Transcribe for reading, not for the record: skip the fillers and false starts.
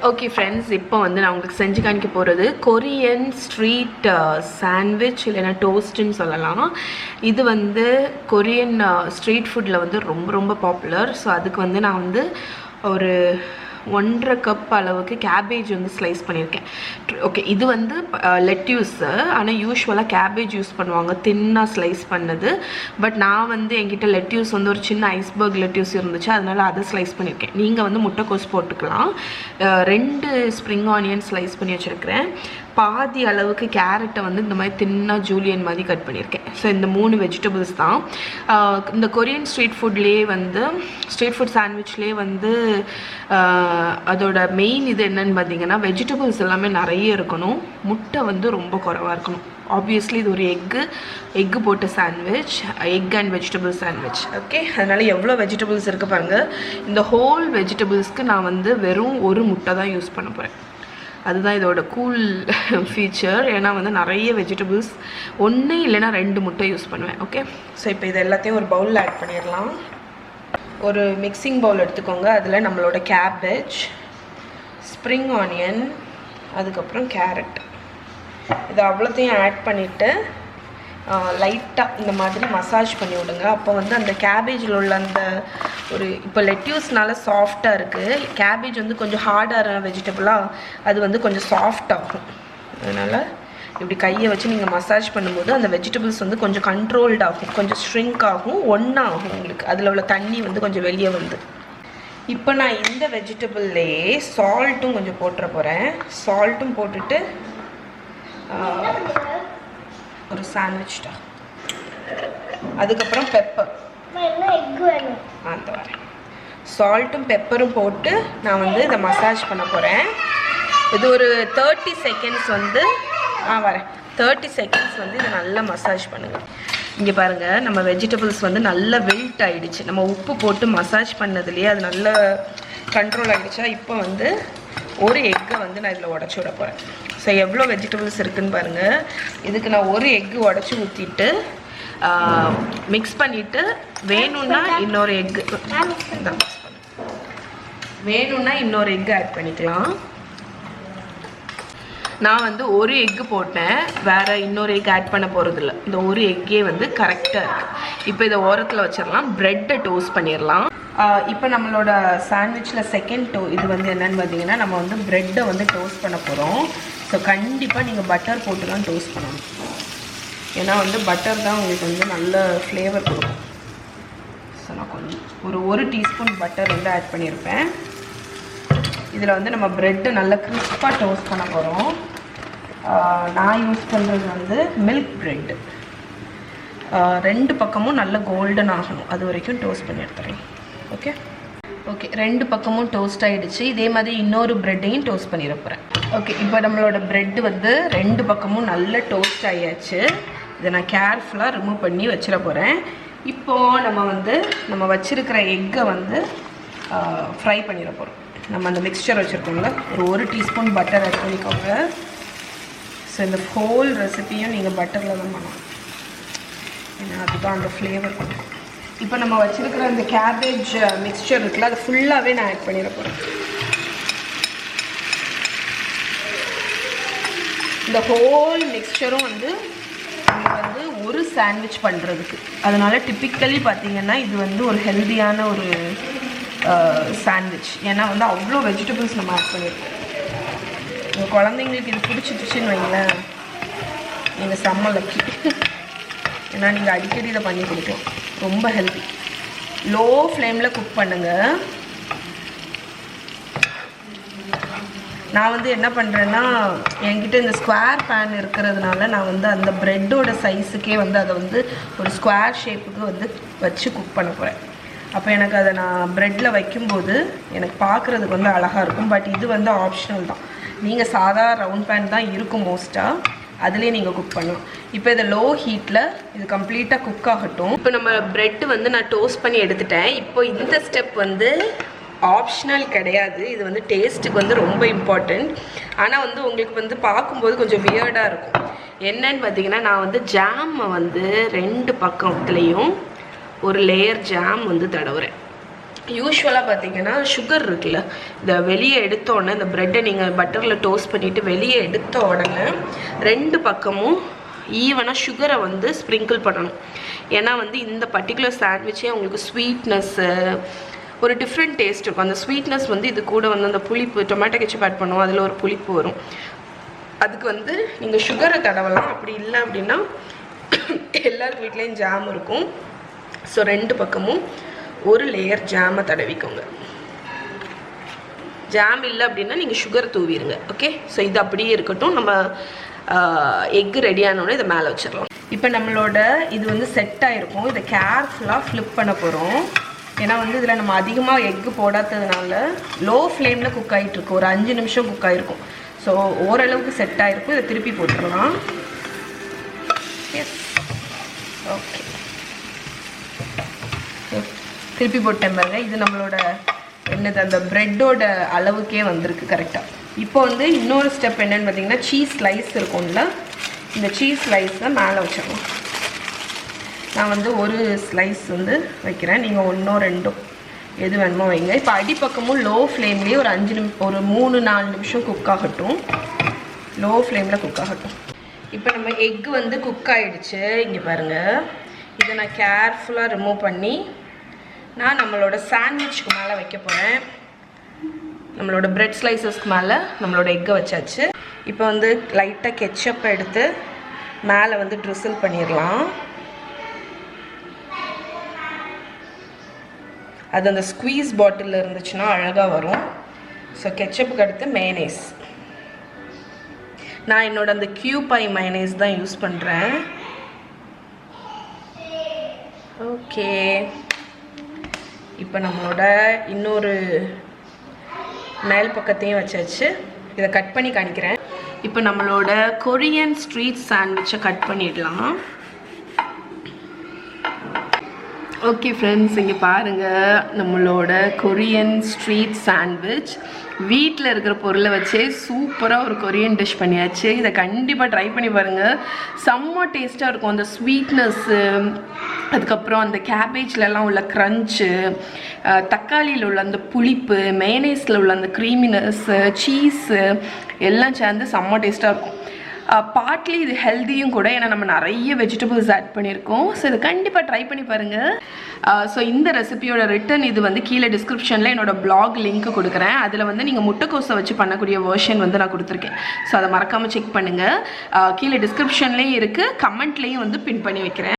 Okay friends, இப்போ வந்து நான் உங்களுக்கு செஞ்சு காணிக்க போகிறது கொரியன் ஸ்ட்ரீட் சாண்ட்விச் இல்லைன்னா டோஸ்ட்டுன்னு சொல்லலாம். இது வந்து கொரியன் ஸ்ட்ரீட் ஃபுட்டில் வந்து ரொம்ப ரொம்ப பாப்புலர். ஸோ அதுக்கு வந்து நான் வந்து ஒரு 1.5 கப் அளவுக்கு கேபேஜ் வந்து ஸ்லைஸ் பண்ணியிருக்கேன். ஓகே, இது வந்து லெட்யூஸு, ஆனால் யூஸ்வலாக கேபேஜ் யூஸ் பண்ணுவாங்க தின்னாக ஸ்லைஸ் பண்ணது. பட் நான் வந்து என்கிட்ட லெட்யூஸ் வந்து ஒரு சின்ன ஐஸ்பர்க் லெட்யூஸ் இருந்துச்சு, அதனால் அதை ஸ்லைஸ் பண்ணியிருக்கேன். நீங்கள் வந்து முட்டைக்கோஸ் போட்டுக்கலாம். 2 ஸ்ப்ரிங் ஆனியன் ஸ்லைஸ் பண்ணி வச்சுருக்கிறேன். பாதி அளவுக்கு கேரட்டை வந்து இந்த மாதிரி தின்னாக ஜூலியன் மாதிரி கட் பண்ணியிருக்கேன். ஸோ இந்த 3 வெஜிடபிள்ஸ் தான். இந்த கொரியன் ஸ்ட்ரீட் ஃபுட்லேயே வந்து ஸ்ட்ரீட் ஃபுட் சாண்ட்விச்லேயே வந்து அதோட மெயின் இது என்னன்னு பார்த்தீங்கன்னா, வெஜிடபிள்ஸ் எல்லாமே நிறைய இருக்கணும், முட்டை வந்து ரொம்ப குறைவாக இருக்கணும். ஆப்வியஸ்லி இது ஒரு எக்கு போட்ட sandwich, egg and vegetable sandwich. Okay, அதனால் எவ்வளோ வெஜிடபிள்ஸ் இருக்குது பாருங்கள். இந்த ஹோல் வெஜிடபிள்ஸ்க்கு நான் வந்து வெறும் ஒரு முட்டை தான் யூஸ் பண்ண போகிறேன். அதுதான் இதோட கூல் ஃபீச்சர். ஏன்னா வந்து நிறைய வெஜிடபிள்ஸ், 1 இல்லைன்னா 2 முட்டை யூஸ் பண்ணுவேன். ஓகே, ஸோ இப்போ இது எல்லாத்தையும் ஒரு பவுலில் ஆட் பண்ணிடலாம். ஒரு மிக்சிங் பவுல் எடுத்துக்கோங்க. அதில் நம்மளோட கேபேஜ், ஸ்ப்ரிங் ஆனியன், அதுக்கப்புறம் கேரட், இது அவ்வளோத்தையும் ஆட் பண்ணிவிட்டு லைட்டாக இந்த மாதிரி மசாஜ் பண்ணி விடுங்க. அப்போ வந்து அந்த கேபேஜில் உள்ள அந்த ஒரு இப்போ லெட்யூஸ்னால சாஃப்டாக இருக்குது, கேபேஜ் வந்து கொஞ்சம் ஹார்டான வெஜிடபிளாக அது வந்து கொஞ்சம் சாஃப்ட் ஆகும். அதனால் இப்படி கையை வச்சு நீங்கள் மசாஜ் பண்ணும்போது அந்த வெஜிடபிள்ஸ் வந்து கொஞ்சம் கண்ட்ரோல்ட் ஆகும், கொஞ்சம் ஷ்ரிங்க் ஆகும், ஒன்றாகும் உங்களுக்கு. அதில் உள்ள தண்ணி வந்து கொஞ்சம் வெளியே வந்து. இப்போ நான் இந்த வெஜிடபிள்லேயே சால்ட்டும் கொஞ்சம் போட்டுற போகிறேன். சால்ட்டும் போட்டுட்டு ஒரு சாண்ட்விச்டா, அதுக்கப்புறம் பெப்பர், அந்த வரேன், சால்ட்டும் பெப்பரும் போட்டு நான் வந்து இதை மசாஜ் பண்ண போகிறேன். இது ஒரு 30 செகண்ட்ஸ் வந்து வரேன் 30 செகண்ட்ஸ் வந்து இதை நல்லா மசாஜ் பண்ணுங்கள். இங்கே பாருங்கள், நம்ம வெஜிடபிள்ஸ் வந்து நல்லா வெல்ட் ஆகிடுச்சு. நம்ம உப்பு போட்டு மசாஜ் பண்ணதுலேயே அது நல்லா கண்ட்ரோல் ஆகிடுச்சா. இப்போ வந்து ஒரு எக்கை வந்து நான் இதில் உடச்சி விட போகிறேன். ஸோ எவ்வளோ வெஜிடபிள்ஸ் இருக்குதுன்னு பாருங்கள். இதுக்கு நான் ஒரு எக்கு உடச்சி ஊற்றிட்டு மிக்ஸ் பண்ணிவிட்டு வேணும்னா இன்னொரு எக்கு ஆட் பண்ணிக்கலாம். நான் வந்து ஒரு எக்கு போட்டேன், வேறு இன்னொரு எக் ஆட் பண்ண போகிறதில்ல. இந்த ஒரு எக்கே வந்து கரெக்டாக இருக்குது. இப்போ இதை ஓரத்தில் வச்சிடலாம். ப்ரெட்டை டோஸ்ட் பண்ணிடலாம். இப்போ நம்மளோட சாண்ட்விச்சில் செகண்ட் இது வந்து என்னென்னு பார்த்தீங்கன்னா, நம்ம வந்து ப்ரெட்டை வந்து டோஸ்ட் பண்ண போகிறோம். ஸோ கண்டிப்பாக நீங்கள் பட்டர் போட்டு தான் டோஸ்ட் பண்ணணும். ஏன்னா வந்து பட்டர் தான் உங்களுக்கு வந்து நல்ல ஃப்ளேவர் கொடுக்கும். ஸோ நான் கொஞ்சம் ஒரு டீஸ்பூன் பட்டர் வந்து ஆட் பண்ணியிருப்பேன். இதில் வந்து நம்ம ப்ரெட்டு நல்லா கிறிஸ்பாக டோஸ்ட் பண்ண போகிறோம். நான் யூஸ் பண்ணுறது வந்து மில்க் ப்ரெட்டு. 2 பக்கமும் நல்ல கோல்டன் ஆகணும், அது வரைக்கும் டோஸ்ட் பண்ணி எடுத்துறேன். ஓகே 2 பக்கமும் டோஸ்ட் ஆகிடுச்சு. இதே மாதிரி இன்னொரு ப்ரெட்டையும் டோஸ்ட் பண்ணிட போகிறேன். ஓகே, இப்போ நம்மளோட ப்ரெட்டு வந்து 2 பக்கமும் நல்ல டோஸ்ட் ஆகியாச்சு. இதை நான் கேர்ஃபுல்லாக ரிமூவ் பண்ணி வச்சிட போகிறேன். இப்போது நம்ம வச்சுருக்கிற எக்கை வந்து ஃப்ரை பண்ணிட போகிறோம். நம்ம அந்த மிக்ஸ்சர் வச்சுருக்கோம்ல, ஒரு டீஸ்பூன் பட்டர் ஆட் பண்ணிக்கோங்க. ஸோ இந்த ஹோல் ரெசிப்பியும் நீங்கள் பட்டரில் தான் பண்ணணும், ஏன்னா அதுதான் அந்த ஃப்ளேவர் கொடுக்கும். இப்போ நம்ம வச்சுருக்கிற அந்த கேபேஜ் மிக்ஸ்சர் இருக்குல்ல, அது ஃபுல்லாகவே நான் ஆட் பண்ணிட போகிறேன். இந்த ஹோல் மிக்ஸ்சரும் வந்து ஒரு சாண்ட்விச் பண்ணுறதுக்கு. அதனால் டிப்பிக்கலி பார்த்திங்கன்னா இது வந்து ஒரு ஹெல்த்தியான ஒரு சாண்ட்விச். ஏன்னா வந்து அவ்வளோ வெஜிடபிள்ஸ் நம்ம ஆட் பண்ணியிருக்கோம். உங்கள் குழந்தைங்களுக்கு இது பிடிச்சிட்டுச்சின்னு வைங்களேன், நீங்கள் செம்ம லக்கி. ஏன்னா நீங்கள் அடிக்கடி இதை பண்ணி கொடுக்கலாம், ரொம்ப ஹெல்த்தி. லோ ஃப்ளேமில் குக் பண்ணுங்கள். நான் வந்து என்ன பண்ணுறேன்னா, என்கிட்ட இந்த ஸ்கொயர் பேன் இருக்கிறதுனால நான் வந்து அந்த ப்ரெட்டோட சைஸுக்கே வந்து அதை வந்து ஒரு ஸ்கொயர் ஷேப்புக்கு வந்து வச்சு குக் பண்ண போகிறேன். அப்போ எனக்கு அதை நான் ப்ரெட்டில் வைக்கும்போது எனக்கு பார்க்குறதுக்கு வந்து அழகாக இருக்கும். பட் இது வந்து ஆப்ஷனல் தான். நீங்கள் சாதா ரவுண்ட் பேன் தான் இருக்கும் மோஸ்ட்டாக, அதுலேயே நீங்கள் குக் பண்ணலாம். இப்போ இதை லோ ஹீட்டில் இது கம்ப்ளீட்டாக குக் ஆகட்டும். இப்போ நம்ம ப்ரெட்டு வந்து நான் டோஸ்ட் பண்ணி எடுத்துட்டேன். இப்போ இந்த ஸ்டெப் வந்து ஆப்ஷனல் கிடையாது, இது வந்து டேஸ்ட்டுக்கு வந்து ரொம்ப இம்பார்ட்டண்ட். ஆனால் வந்து உங்களுக்கு வந்து பார்க்கும்போது கொஞ்சம் வியர்டாக இருக்கும். என்னன்னு பார்த்தீங்கன்னா, நான் வந்து ஜாமை வந்து 2 பக்கத்துலேயும் ஒரு லேயர் ஜாம் வந்து தடவுறேன். யூஸ்வலாக பார்த்தீங்கன்னா சுகர் இருக்குல்ல, இந்த வெளியே எடுத்த உடனே இந்த ப்ரெட்டை நீங்கள் பட்டரில் டோஸ்ட் பண்ணிவிட்டு வெளியே எடுத்த உடனே 2 பக்கமும் ஈவனாக சுகரை வந்து ஸ்ப்ரிங்கிள் பண்ணணும். ஏன்னா வந்து இந்த பர்டிகுலர் சாண்ட்விச்சே உங்களுக்கு ஸ்வீட்னஸ்ஸு ஒரு டிஃப்ரெண்ட் டேஸ்ட் இருக்கும். அந்த ஸ்வீட்னஸ் வந்து இது கூட வந்து அந்த புளிப்பு டொமேட்டோ கெச்சப் ஆட் பண்ணுவோம், அதில் ஒரு புளிப்பு வரும். அதுக்கு வந்து நீங்கள் சுகரை தடவலாம். அப்படி இல்லை அப்படின்னா எல்லார் வீட்லேயும் ஜாம் இருக்கும். ஸோ 2 பக்கமும் ஒரு லேயர் ஜாமை தடவிக்கோங்க. ஜாம் இல்லை அப்படின்னா நீங்கள் சுகர் தூவிடுங்க. ஓகே, ஸோ இது அப்படியே இருக்கட்டும். நம்ம எக்கு ரெடியானோடனே இதை மேலே வச்சிடலாம். இப்போ நம்மளோட இது வந்து செட் ஆகிருக்கும். இதை கேர்ஃபுல்லாக ஃப்ளிப் பண்ண போகிறோம். ஏன்னா வந்து இதில் நம்ம அதிகமாக எக்கு போடாததுனால லோ ஃப்ளேமில் குக் ஆகிட்டுருக்கு. ஒரு 5 நிமிஷம் குக் ஆகிருக்கும். ஸோ ஓரளவுக்கு செட் ஆகிருக்கும். இதை திருப்பி போட்டுடலாம். எஸ், ஓகே, திருப்பி போட்டேன் பாருங்க. இது நம்மளோட என்னது அந்த ப்ரெட்டோட அளவுக்கே வந்திருக்கு கரெக்டாக. இப்போ வந்து இன்னொரு ஸ்டெப் என்னென்னு பார்த்தீங்கன்னா, சீஸ் ஸ்லைஸ் இருக்கும்ல, இந்த சீஸ் ஸ்லைஸை மேலே வச்சிடலாம். நான் வந்து ஒரு ஸ்லைஸ் வந்து வைக்கிறேன். நீங்கள் 1 2 எது வேணுமோ வைங்க. இப்போ அடிப்பக்கமும் லோ ஃப்ளேம்லேயே ஒரு 3-4 நிமிஷம் குக் ஆகட்டும். லோ ஃப்ளேமில் குக் ஆகட்டும். இப்போ நம்ம எக்கு வந்து குக் ஆகிடுச்சு. இங்கே பாருங்கள், இதை நான் கேர்ஃபுல்லாக ரிமூவ் பண்ணி நான் நம்மளோட சாண்ட்விச்சுக்கு மேலே வைக்க போகிறேன். நம்மளோட பிரெட் ஸ்லைசஸ்க்கு மேலே நம்மளோட எக்கை வச்சாச்சு. இப்போ வந்து லைட்டாக கெச்சப்பை எடுத்து மேலே வந்து ட்ரிசில் பண்ணிடலாம். அது அந்த ஸ்குவீஸ் பாட்டிலில் இருந்துச்சுன்னா அழகாக வரும். ஸோ கெச்சப்புக்கு அடுத்து மேனேஸ். நான் என்னோட அந்த கியூபை மைனேஸ் தான் யூஸ் பண்ணுறேன். ஓகே, இப்போ நம்மளோட இன்னொரு மேல் பக்கத்தையும் வச்சாச்சு. இதை கட் பண்ணி காணிக்கிறேன். இப்போ நம்மளோட கொரியன் ஸ்ட்ரீட் சாண்ட்விச்சை கட் பண்ணிடலாம். ஓகே ஃப்ரெண்ட்ஸ், இங்கே பாருங்கள், நம்மளோட கொரியன் ஸ்ட்ரீட் சாண்ட்விச் வீட்டில் இருக்கிற பொருளை வச்சே சூப்பராக ஒரு கொரியன் டிஷ் பண்ணியாச்சு. இதை கண்டிப்பாக ட்ரை பண்ணி பாருங்கள். செம்ம டேஸ்ட்டாக இருக்கும். அந்த ஸ்வீட்னஸ்ஸு, அதுக்கப்புறம் அந்த கேபேஜ்லலாம் உள்ள க்ரன்ச்சு, தக்காளியில் உள்ள அந்த புளிப்பு, மேனேஸில் உள்ள அந்த க்ரீமினஸ்ஸு, சீஸு எல்லாம் சேர்ந்து செம்ம டேஸ்ட்டாக இருக்கும். பார்ட்லி இது ஹெல்த்தியும் கூட, ஏன்னா நம்ம நிறைய வெஜிடபிள்ஸ் ஆட் பண்ணியிருக்கோம். ஸோ இதை கண்டிப்பாக ட்ரை பண்ணி பாருங்கள். ஸோ இந்த ரெசிபியோட ரிட்டன் இது வந்து கீழே டிஸ்கிரிப்ஷனில் என்னோட பிளாக் லிங்க் கொடுக்குறேன். அதில் வந்து நீங்கள் முட்டைக்கோஸை வச்சு பண்ணக்கூடிய வெர்ஷன் வந்து நான் கொடுத்துருக்கேன். ஸோ அதை மறக்காமல் செக் பண்ணுங்கள். கீழே டிஸ்கிரிப்ஷன்லேயும் இருக்குது, கமெண்ட்லேயும் வந்து பின் பண்ணி வைக்கிறேன்.